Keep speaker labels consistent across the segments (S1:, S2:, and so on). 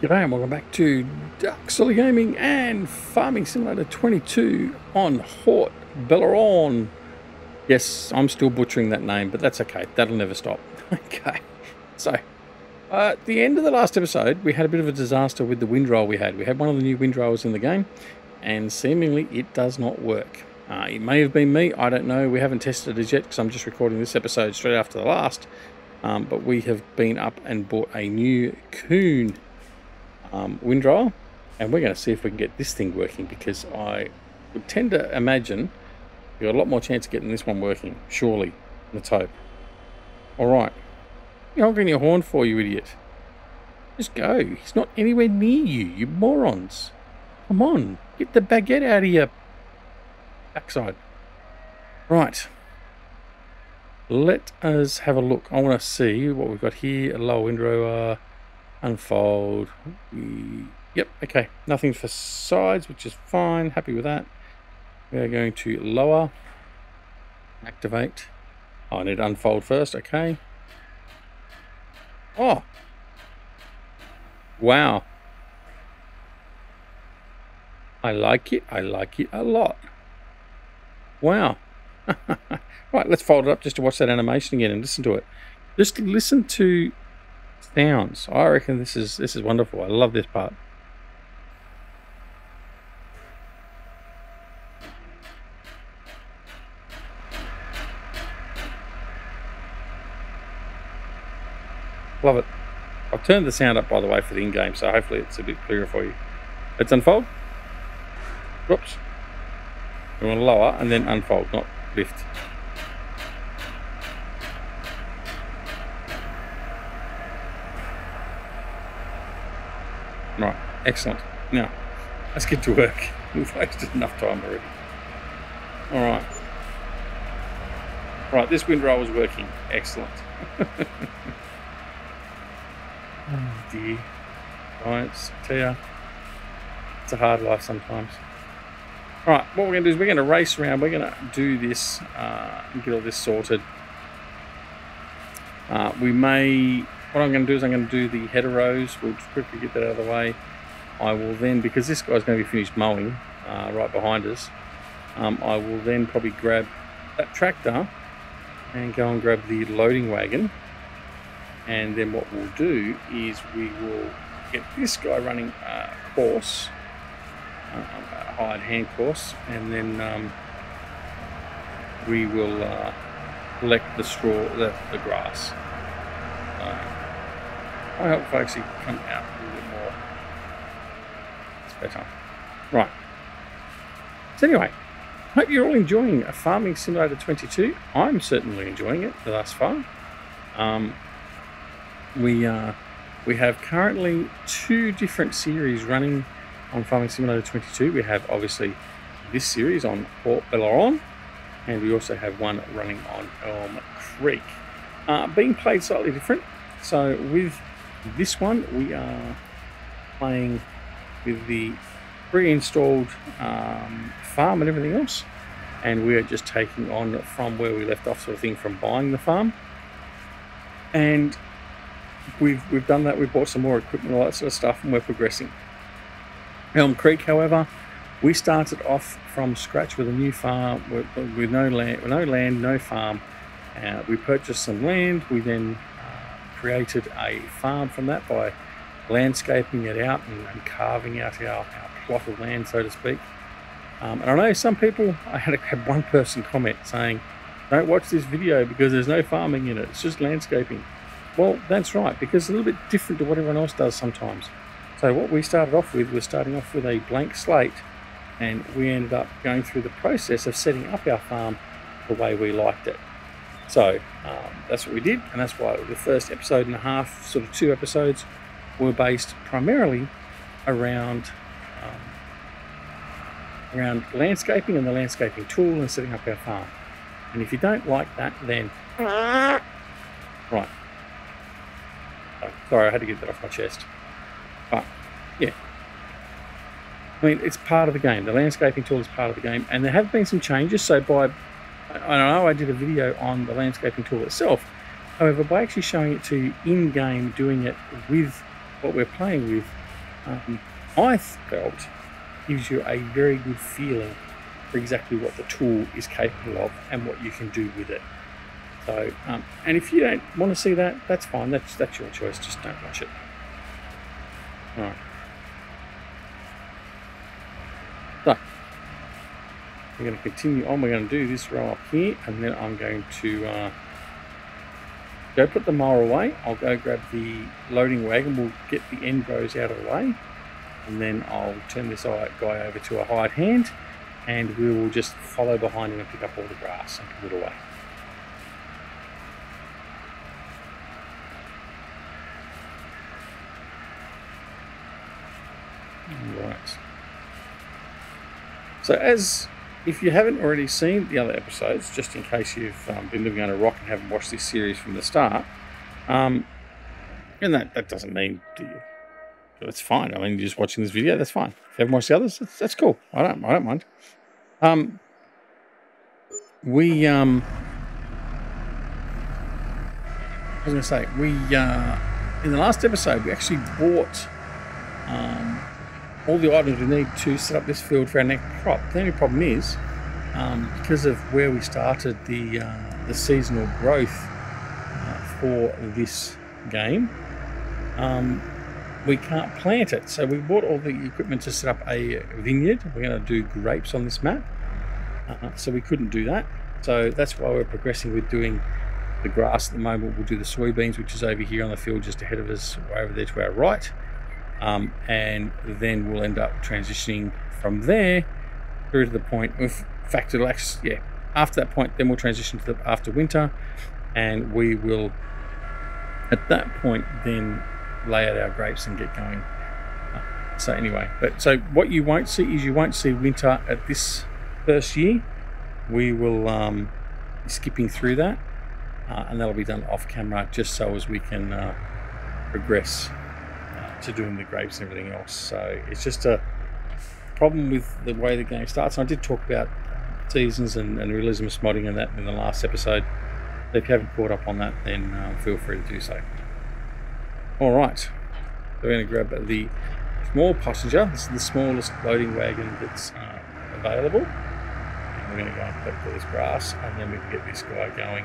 S1: G'day and welcome back to Dark Solid Gaming and Farming Simulator 22 on Haut-Beyleron. Yes, I'm still butchering that name, but that's okay. That'll never stop. Okay, so at the end of the last episode, we had a bit of a disaster with the windrower we had. We had one of the new windrowers in the game, and seemingly it does not work. It may have been me, I don't know. We haven't tested it yet because I'm just recording this episode straight after the last. But we have been up and bought a new Kuhn windrower, and we're going to see if we can get this thing working, because I would tend to imagine you've got a lot more chance of getting this one working, surely. Let's hope. Alright. You're honking your horn for, you idiot. Just go. He's not anywhere near you, you morons. Come on. Get the baguette out of your backside. Right. Let us have a look. I want to see what we've got here. A lower windrower. Unfold. Yep, okay. Nothing for sides, which is fine. Happy with that. We are going to lower. Activate. Oh, I need to unfold first. Okay. Oh. Wow. I like it. I like it a lot. Wow. Right, let's fold it up just to watch that animation again and listen to it. Just listen to sounds. I reckon this is wonderful. I love this part. Love it. I've turned the sound up, by the way, for the in-game, so hopefully it's a bit clearer for you. Let's unfold. Whoops. We want to lower and then unfold, not lift. Right, excellent. Now, let's get to work. We've wasted enough time already. Alright. Right, this windrower is working. Excellent. Oh dear. Giants, tell ya, it's a hard life sometimes. Alright, what we're going to do is we're going to race around. We're going to do this and get all this sorted. What I'm going to do is I'm going to do the header rows. We'll just quickly get that out of the way. I will then, because this guy's going to be finished mowing right behind us, I will then probably grab that tractor and go and grab the loading wagon. And then what we'll do is we will get this guy running a course, a hired hand course, and then we will collect the straw, the grass. I hope if I actually come out a little bit more, it's better. Right. So anyway, hope you're all enjoying a Farming Simulator 22. I'm certainly enjoying it thus far. We have currently 2 different series running on Farming Simulator 22. We have obviously this series on Haut-Beyleron, and we also have one running on Elm Creek. Being played slightly different. So with this one, we are playing with the pre-installed farm and everything else, and we are just taking on from where we left off, sort of thing, from buying the farm. And we've done that. We've bought some more equipment, all that sort of stuff, and we're progressing. Elm Creek, however, we started off from scratch with a new farm with no land, no farm. We purchased some land. We then created a farm from that by landscaping it out and carving out our plot of land, so to speak. And I know some people, I had one person comment saying, don't watch this video because there's no farming in it, it's just landscaping. Well, that's right, because it's a little bit different to what everyone else does sometimes. So what we started off with was starting off with a blank slate, and we ended up going through the process of setting up our farm the way we liked it. So that's what we did, and that's why the first episode and a half, sort of 2 episodes, were based primarily around landscaping and the landscaping tool and setting up our farm. And if you don't like that, then right. Oh, sorry, I had to get that off my chest. But yeah, I mean, it's part of the game. The landscaping tool is part of the game, and there have been some changes. So I know I did a video on the landscaping tool itself. However, by actually showing it to you in-game, doing it with what we're playing with, I felt gives you a very good feeling for exactly what the tool is capable of and what you can do with it. So, and if you don't want to see that, that's fine. That's your choice. Just don't watch it. All right. So we're going to continue on. We're going to do this row up here, and then I'm going to go put the mower away. I'll go grab the loading wagon. We'll get the end rows out of the way, and then I'll turn this guy over to a hired hand, and we will just follow behind him and pick up all the grass and put it away. Right. So if you haven't already seen the other episodes, just in case you've been living under a rock and haven't watched this series from the start, and that doesn't mean that's fine. I mean, you're just watching this video, that's fine. If you haven't watched the others, that's cool. I don't mind. I was going to say, in the last episode, we actually bought all the items we need to set up this field for our next crop. The only problem is, because of where we started the seasonal growth for this game, we can't plant it. So we bought all the equipment to set up a vineyard. We're going to do grapes on this map, so we couldn't do that. So that's why we're progressing with doing the grass at the moment. We'll do the soybeans, which is over here on the field just ahead of us, way over there to our right. And then we'll end up transitioning from there through to the point. In fact, it'll actually, yeah, after that point, then we'll transition to after winter, and we will, at that point, then lay out our grapes and get going. So anyway, so what you won't see is you won't see winter at this first year. We will be skipping through that, and that'll be done off camera, just so as we can progress to doing the grapes and everything else. So it's just a problem with the way the game starts. And I did talk about seasons and realism modding and that in the last episode. So if you haven't caught up on that, then feel free to do so. All right, so we're going to grab the small passenger. This is the smallest loading wagon that's available, and we're going to go and collect all this grass, and then we can get this guy going.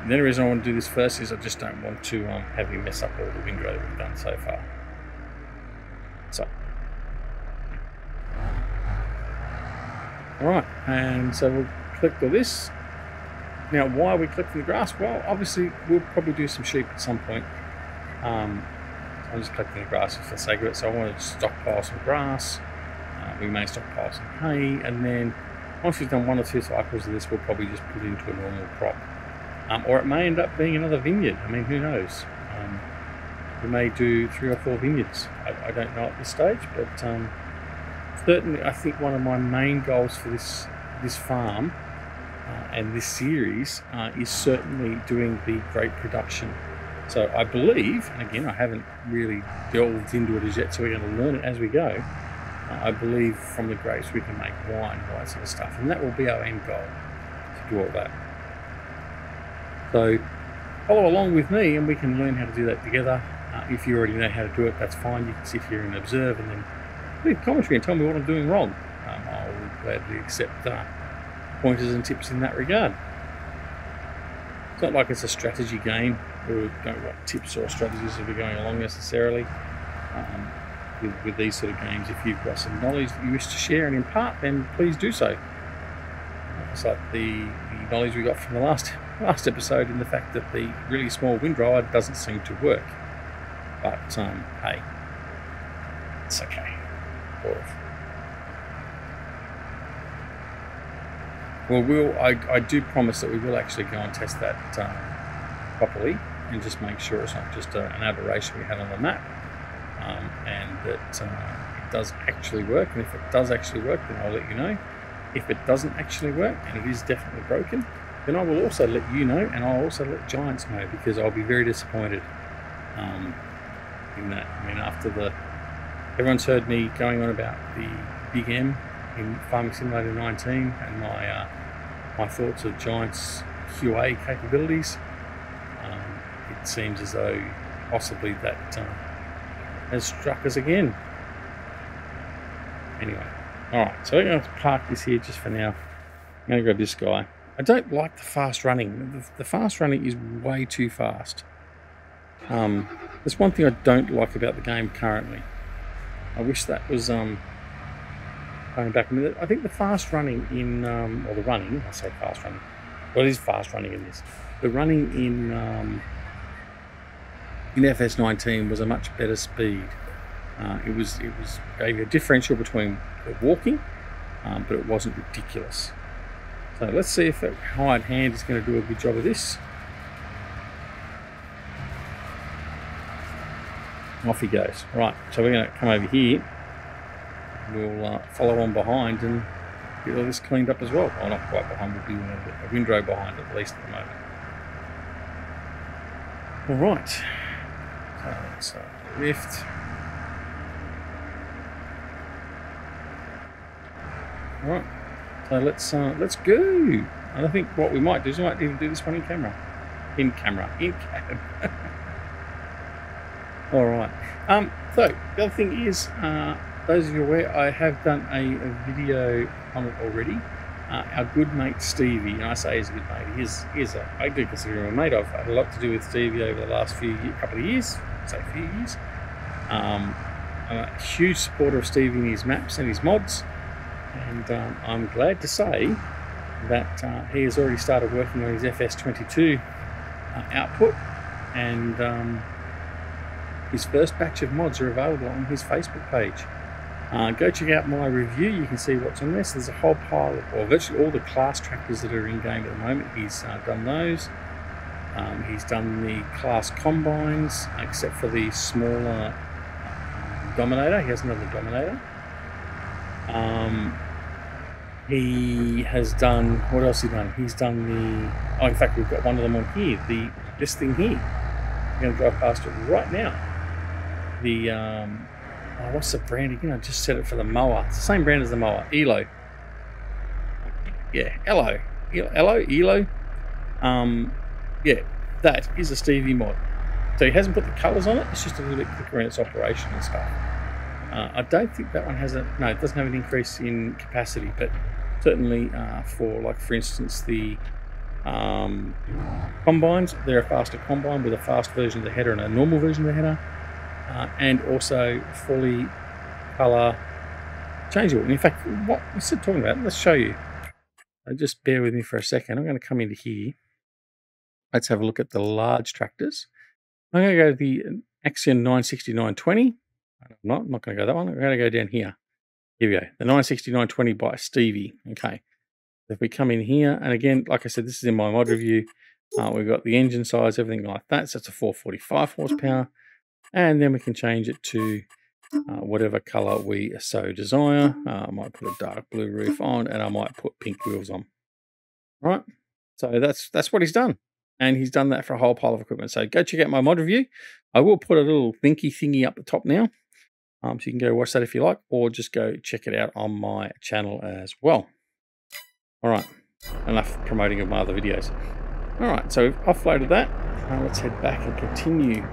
S1: The only reason I want to do this first is I just don't want to have him mess up all the windrow that we've done so far. So, alright, and so we'll collect all this. Now, why are we collecting the grass? Well, obviously, we'll probably do some sheep at some point. I'm just collecting the grass for the sake of it, so I want to stockpile some grass. We may stockpile some hay, and then once we've done 1 or 2 cycles of this, we'll probably just put it into a normal crop. Or it may end up being another vineyard. I mean, who knows? We may do 3 or 4 vineyards. I don't know at this stage, but certainly I think one of my main goals for this farm and this series is certainly doing the grape production. So I believe, and again, I haven't really delved into it as yet, so we're going to learn it as we go. I believe from the grapes we can make wine, all that sort of stuff, and that will be our end goal, to do all that. So follow along with me and we can learn how to do that together. If you already know how to do it, that's fine. You can sit here and observe and then leave commentary and tell me what I'm doing wrong. I'll gladly accept pointers and tips in that regard. It's not like it's a strategy game. We don't want tips or strategies as we're going along necessarily. With these sort of games, if you've got some knowledge that you wish to share and impart, then please do so. It's like the knowledge we got from the last episode in the fact that the really small windrower doesn't seem to work. But hey, it's okay. Sort of. Well, I do promise that we will actually go and test that properly and just make sure it's not just an aberration we had on the map, and that it does actually work. And if it does actually work, then I'll let you know. If it doesn't actually work and it is definitely broken, then I will also let you know, and I'll also let Giants know, because I'll be very disappointed in that. I mean, after everyone's heard me going on about the Big M in Farming Simulator 19 and my thoughts of Giants QA capabilities. It seems as though possibly that has struck us again. Anyway, alright, so we're going to park this here just for now. I'm going to grab this guy. I don't like the fast running. The fast running is way too fast. There's one thing I don't like about the game currently. I wish that was going back a minute. I think the fast running in, or the running, I say fast running. Well, it is fast running in this. The running in FS19 was a much better speed. It gave you a differential between the walking, but it wasn't ridiculous. So let's see if that hired hand is going to do a good job of this. Off he goes. Right, so we're going to come over here. We'll follow on behind and get all this cleaned up as well. Well, not quite behind, we'll be a windrow behind at least at the moment. All right, so let's lift. All right, so let's go. And I think what we might do is we might even do this one in cab. All right. So the other thing is, those of you aware, I have done a video on it already. Our good mate Stevie, and I say he's a good mate. I do consider him a mate. I've had a lot to do with Stevie over the last couple of years. Say a few years. I'm a huge supporter of Stevie and his maps and his mods, and I'm glad to say that he has already started working on his FS22 output, and his first batch of mods are available on his Facebook page. Go check out my review. You can see what's on this. There's a whole pile of, or virtually all the class tractors that are in game at the moment. He's done those. He's done the class combines, except for the smaller Dominator. He has another Dominator. He has done, what else has he done? He's done the, oh, in fact, we've got one of them on here. This thing here. I'm going to drive past it right now. The, oh, what's the brand again? I just said it for the mower. It's the same brand as the mower. Elo. Yeah, Elo. Yeah, that is a Stevie mod. So he hasn't put the colours on it. It's just a little bit quicker in its operation and stuff. I don't think that one has a, no, it doesn't have an increase in capacity, but certainly for instance, the combines, they're a faster combine with a fast version of the header and a normal version of the header. And also fully colour changeable. And in fact, what we're still talking about, let's show you. Just bear with me for a second. I'm going to come into here. Let's have a look at the large tractors. I'm going to go to the Axion 960-920. I'm not going to go that one. I'm going to go down here. Here we go. The 960-920 by Stevie. Okay. If we come in here, and again, like I said, this is in my mod review. We've got the engine size, everything like that. So it's a 445 horsepower. And then we can change it to whatever color we so desire. I might put a dark blue roof on, and I might put pink wheels on. All right, so that's what he's done, and he's done that for a whole pile of equipment. So go check out my mod review. I will put a little thingy up the top now, so you can go watch that if you like, or just go check it out on my channel as well. All right, enough promoting of my other videos. All right, so we've offloaded that. Let's head back and continue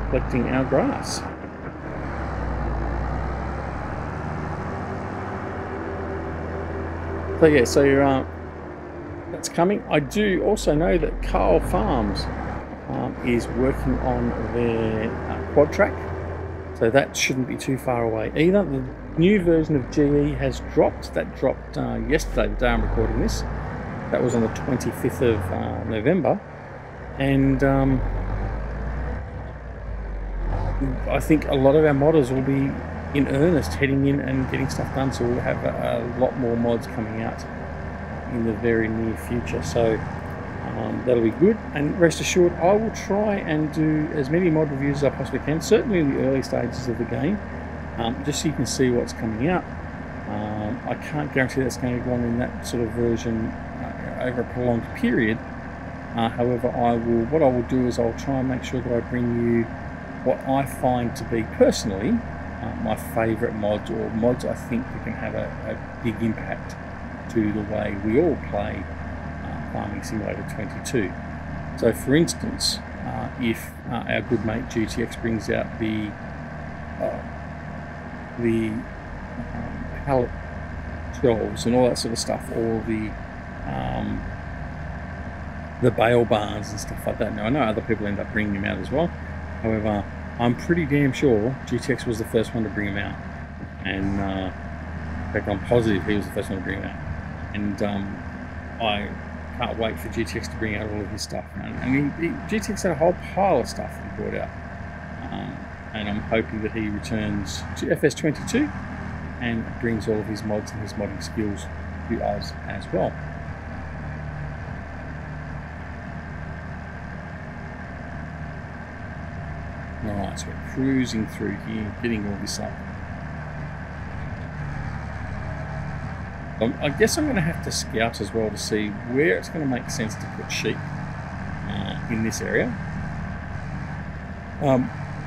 S1: collecting our grass. So yeah, so that's coming. I do also know that Carl Farms is working on their quad track, so that shouldn't be too far away either. The new version of GE has dropped. That dropped yesterday, the day I'm recording this. That was on the 25th of November, and I think a lot of our modders will be in earnest heading in and getting stuff done, so we'll have a lot more mods coming out in the very near future. So that'll be good, and rest assured I will try and do as many mod reviews as I possibly can, certainly in the early stages of the game, just so you can see what's coming out. I can't guarantee that's going to go on in that sort of version over a prolonged period. However, what I will do is I'll try and make sure that I bring you what I find to be personally my favourite mods, or mods I think that can have a big impact to the way we all play Farming Simulator 22. So for instance, if our good mate GTX brings out the the pallet shelves and all that sort of stuff, or the bale barns and stuff like that. Now I know other people end up bringing them out as well. However, I'm pretty damn sure GTX was the first one to bring them out, and in fact I'm positive he was the first one to bring them out. And I can't wait for GTX to bring out all of his stuff. And GTX had a whole pile of stuff that he brought out, and I'm hoping that he returns to FS22 and brings all of his mods and his modding skills to us as well. Alright, so we're cruising through here, getting all this up. I guess I'm going to have to scout as well to see where it's going to make sense to put sheep in this area.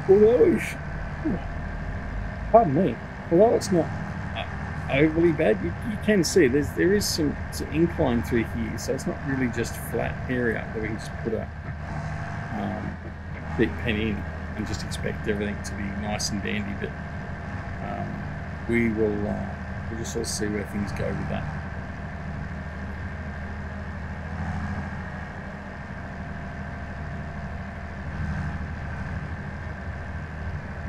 S1: Although, pardon me, although it's not overly bad, you can see there is some incline through here, so it's not really just flat area that we can just put a big pen in and just expect everything to be nice and dandy. But we'll just sort of see where things go with that.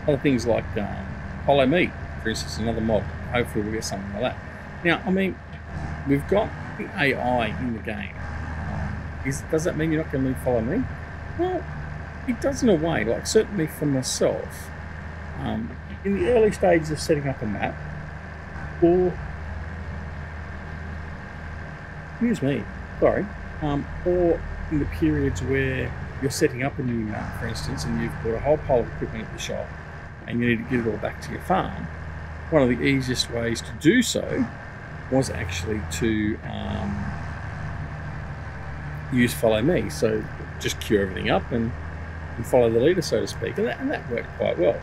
S1: Other things like Follow Me, for instance, another mod. Hopefully we'll get something like that. Now, I mean, we've got the AI in the game. Does that mean you're not going to need Follow Me? Well, it does in a way. Like, certainly for myself, in the early stages of setting up a map, or or in the periods where you're setting up a new map, for instance, and you've got a whole pile of equipment at the shop and you need to get it all back to your farm, one of the easiest ways to do so was actually to use Follow Me. So just queue everything up and follow the leader, so to speak, and that worked quite well.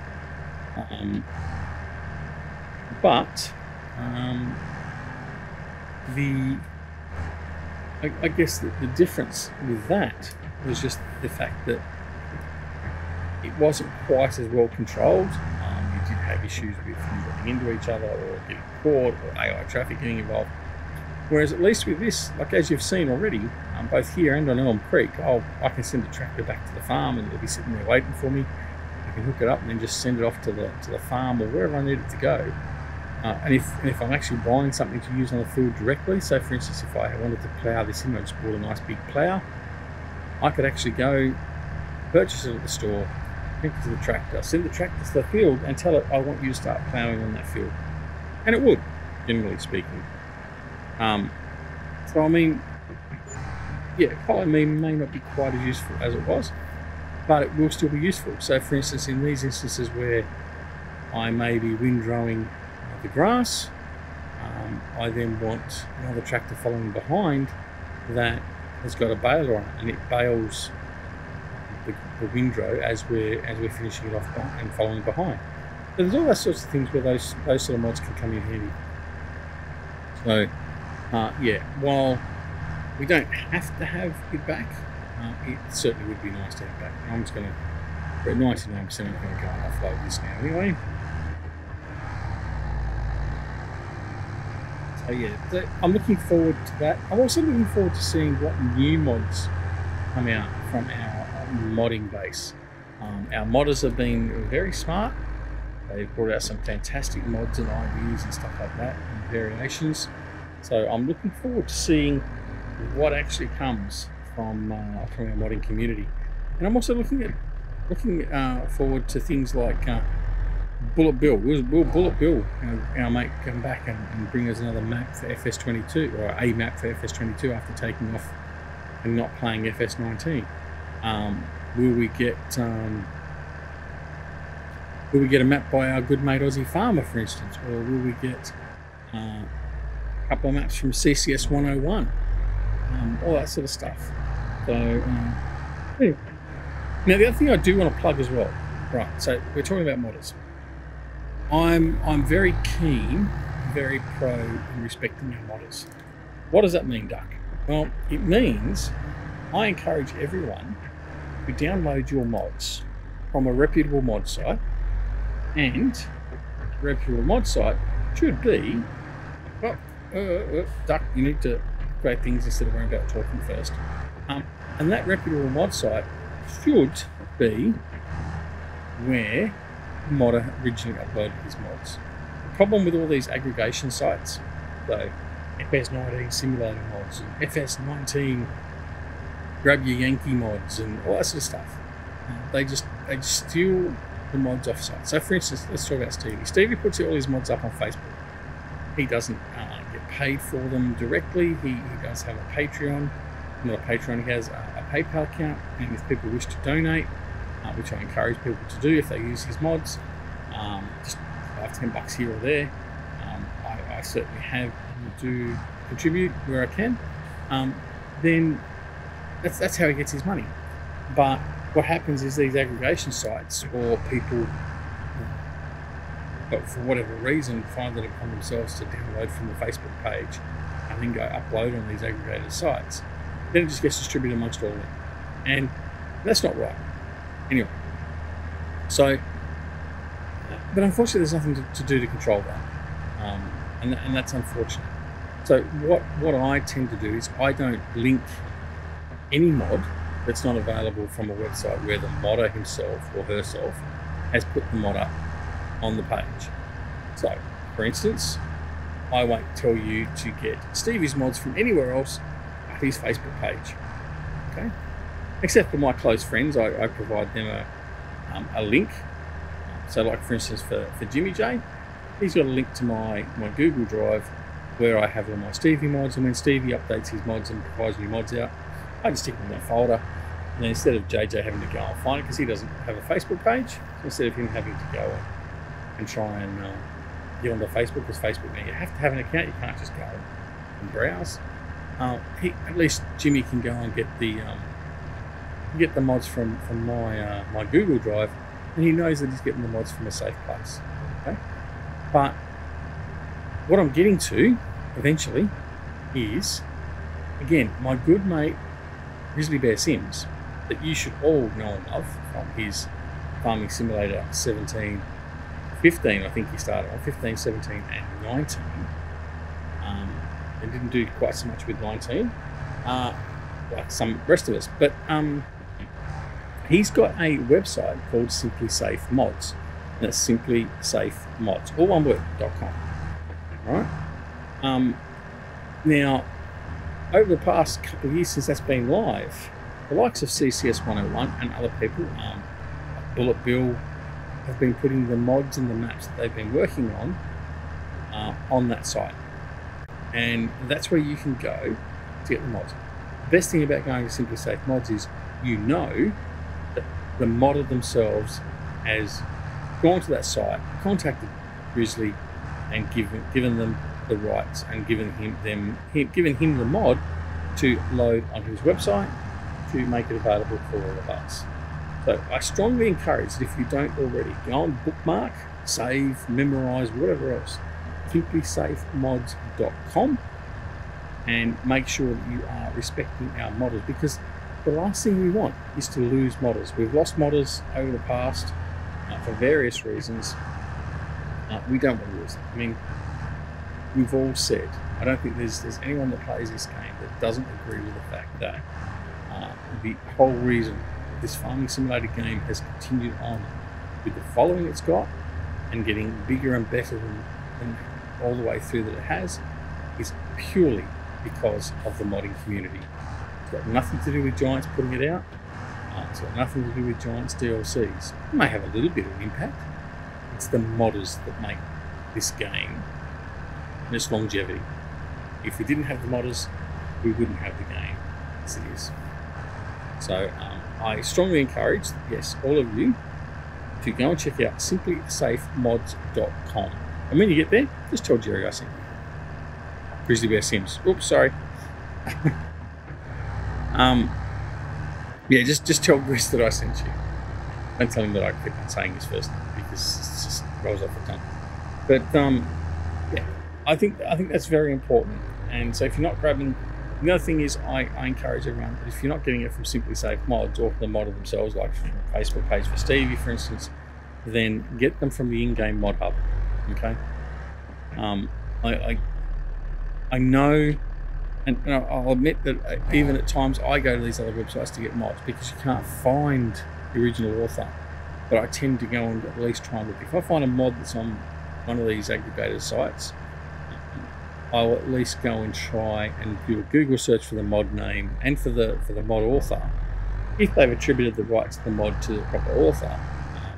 S1: I guess the difference with that was just the fact that it wasn't quite as well controlled. You did have issues with them running into each other or getting caught, or AI traffic getting involved. Whereas at least with this, like as you've seen already, both here and on Elm Creek, I can send a tractor back to the farm and it'll be sitting there waiting for me. I can hook it up and then just send it off to the farm or wherever I need it to go. And if I'm actually buying something to use on the field directly, so for instance, if I wanted to plough this in, I just bought a nice big plough, I could actually go purchase it at the store, take it to the tractor, send the tractor to the field and tell it, I want you to start ploughing on that field. And it would, generally speaking. So I mean, yeah, Follow Me may not be quite as useful as it was, but it will still be useful. So for instance, in these instances where I may be windrowing the grass, I then want another tractor following behind that has got a baler on it, and it bales the windrow as we're finishing it off and following behind. So there's all those sorts of things where those sort of mods can come in handy. So yeah, while we don't have to have it back, it certainly would be nice to have back. I'm just going to, at 99%, I'm going to go and offload this now anyway. So yeah, I'm looking forward to that. I'm also looking forward to seeing what new mods come out from our modding base. Our modders have been very smart. They've brought out some fantastic mods and ideas and stuff like that, and variations. So I'm looking forward to seeing what actually comes from our modding community. And I'm also looking forward to things like Bullet Bill. Will Bullet Bill, our mate, come back and bring us another map for FS22, or a map for FS22 after taking off and not playing FS19? Will we get a map by our good mate Aussie Farmer, for instance, or will we get a couple of maps from CCS 101? All that sort of stuff. So anyway. Now the other thing I do want to plug as well, right? So we're talking about modders. I'm very keen, very pro in respecting our modders. What does that mean, Duck? Well, it means I encourage everyone to download your mods from a reputable mod site And a reputable mod site should be, well, Duck, you need to create things instead of worrying about talking first. And that reputable mod site should be where the modder originally uploaded his mods. The problem with all these aggregation sites, so FS19 simulator mods and FS19 grab your Yankee mods and all that sort of stuff, they just steal the mods off site. So for instance, let's talk about Stevie. Stevie puts all his mods up on Facebook. He doesn't get paid for them directly. He does have a Patreon. Not a Patreon, he has a PayPal account, and if people wish to donate, which I encourage people to do if they use his mods, just $5-10 here or there, I certainly have to contribute where I can, then that's how he gets his money. But what happens is these aggregation sites, or people, but for whatever reason, find it upon themselves to download from the Facebook page and then go upload on these aggregated sites, then it just gets distributed amongst all of them. And that's not right. Anyway, so, but unfortunately there's nothing to do to control that. And that's unfortunate. So what I tend to do is I don't link any mod that's not available from a website where the modder himself or herself has put the mod up on the page. So, for instance, I won't tell you to get Stevie's mods from anywhere else at his Facebook page, okay? Except for my close friends, I provide them a link. So like for instance for Jimmy J, he's got a link to my Google Drive where I have all my Stevie mods, and when Stevie updates his mods and provides new mods out, I just stick them in that folder. And then instead of JJ having to go and find it, because he doesn't have a Facebook page, so instead of him having to go and try and get onto Facebook, because Facebook now you have to have an account, you can't just go and browse. At least Jimmy can go and get the mods from my Google Drive, and he knows that he's getting the mods from a safe place. Okay? But what I'm getting to eventually is, again, my good mate Grizzly Bear Sims, that you should all know and love from his Farming Simulator 17, 15, I think he started on 15, 17 and 19. And didn't do quite so much with 19 like some rest of us, but he's got a website called Simply Safe Mods, and that's Simply Safe Mods, all one word, .com. Right? Now, over the past couple of years since that's been live, the likes of CCS 101 and other people, Bullet Bill, have been putting the mods and the maps that they've been working on that site. And that's where you can go to get the mods. The best thing about going to Simply Safe Mods is you know that the modder themselves has gone to that site, contacted Grizzly, and given them the rights and given him the mod to load onto his website to make it available for all of us. So I strongly encourage that if you don't already, go and bookmark, save, memorize, whatever else, simplysafemods.com, and make sure that you are respecting our modders, because the last thing we want is to lose modders. We've lost modders over the past for various reasons. We don't want to lose them. I mean, we've all said, I don't think there's anyone that plays this game that doesn't agree with the fact that the whole reason this farming simulator game has continued on with the following it's got and getting bigger and better than all the way through that it has is purely because of the modding community. It's got nothing to do with Giants putting it out. It's got nothing to do with Giants DLCs. It may have a little bit of impact. It's the modders that make this game and its longevity. If we didn't have the modders, we wouldn't have the game as it is. So I strongly encourage, yes, all of you to go and check out simplysafemods.com. And when you get there, just tell Jerry I sent you. Grizzly Bear Sims. Oops, sorry. Yeah, just tell Grizz that I sent you. Don't tell him that I keep on saying his first name because it just rolls off the tongue. But yeah, I think that's very important. And so if you're not grabbing, the other thing is I encourage everyone that if you're not getting it from Simply Safe Mods or from the modder themselves, like from Facebook page for Stevie, for instance, then get them from the in-game mod hub. Okay. I know, and I'll admit that even at times I go to these other websites to get mods because you can't find the original author. But I tend to go and at least try and look. If I find a mod that's on one of these aggregator sites, I'll at least go and try and do a Google search for the mod name and for the mod author. If they've attributed the rights to the mod to the proper author,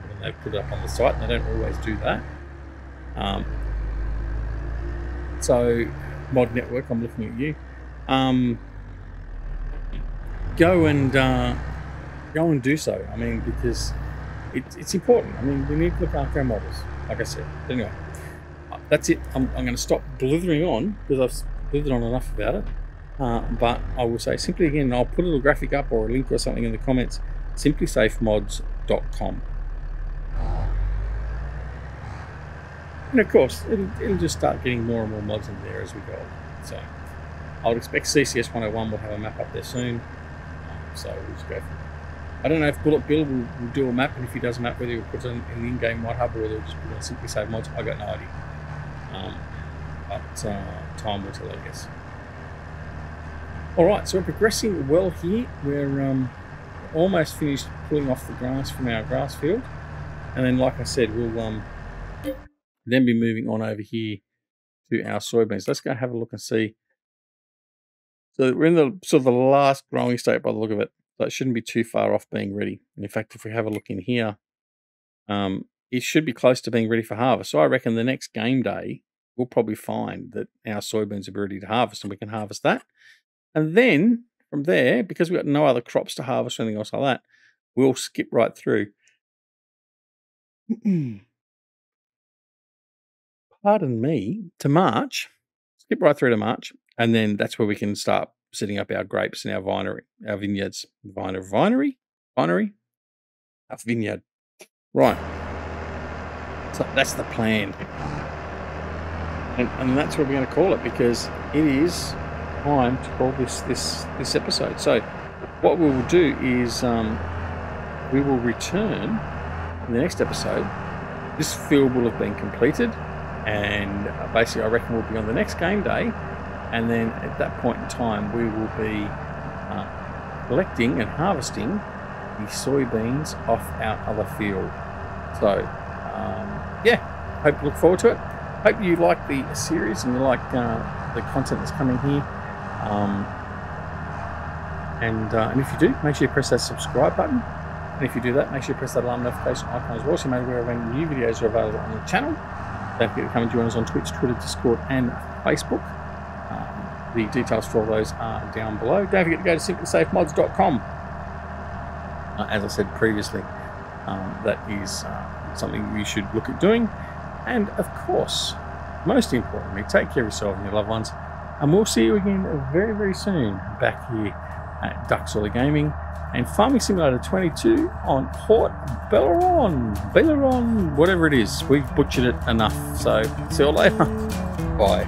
S1: when they put it up on the site, and they don't always do that. So, Mod Network, I'm looking at you. Go and do so. I mean, because it's important. I mean, we need to look after our models, like I said. But anyway, that's it. I'm going to stop blithering on because I've blithered on enough about it. But I will say simply again, I'll put a little graphic up or a link or something in the comments. simplysafemods.com. And of course, it'll just start getting more and more mods in there as we go. So I would expect CCS 101 will have a map up there soon. So we'll just go from there. I don't know if Bullet Bill will do a map, and if he does a map, whether he'll put it in the in-game mod hub or whether he'll just put it on Simply Save Mods. I got no idea. But time will tell, I guess. Alright, so we're progressing well here. We're almost finished pulling off the grass from our grass field. And then, like I said, we'll then be moving on over here to our soybeans. Let's go have a look and see. So we're in the sort of the last growing state by the look of it. So it shouldn't be too far off being ready. And in fact, if we have a look in here, it should be close to being ready for harvest. So I reckon the next game day, we'll probably find that our soybeans are ready to harvest and we can harvest that. And then from there, because we've got no other crops to harvest or anything else like that, we'll skip right through. Pardon me, to March, skip right through to March. And then that's where we can start setting up our grapes and our vinery, our vineyards. Vinery? Our vineyard. Right. So that's the plan. And that's what we're going to call it, because it is time to call this episode. So what we will do is we will return in the next episode. This field will have been completed, and basically I reckon we'll be on the next game day. And then at that point in time, we will be collecting and harvesting the soybeans off our other field. So, yeah, hope you look forward to it. Hope you like the series and you like the content that's coming here. And if you do, make sure you press that subscribe button. And if you do that, make sure you press that alarm notification icon as well, so you may be aware of when new videos are available on the channel. Don't forget to come and join us on Twitch, Twitter, Discord, and Facebook. The details for all those are down below. Don't forget to go to simplysafemods.com. As I said previously, that is something you should look at doing. And of course, most importantly, take care of yourself and your loved ones. And we'll see you again very, very soon back here at Duxola Gaming and Farming Simulator 22 on Haut-Beyleron, whatever it is. We've butchered it enough. So see you later. Bye.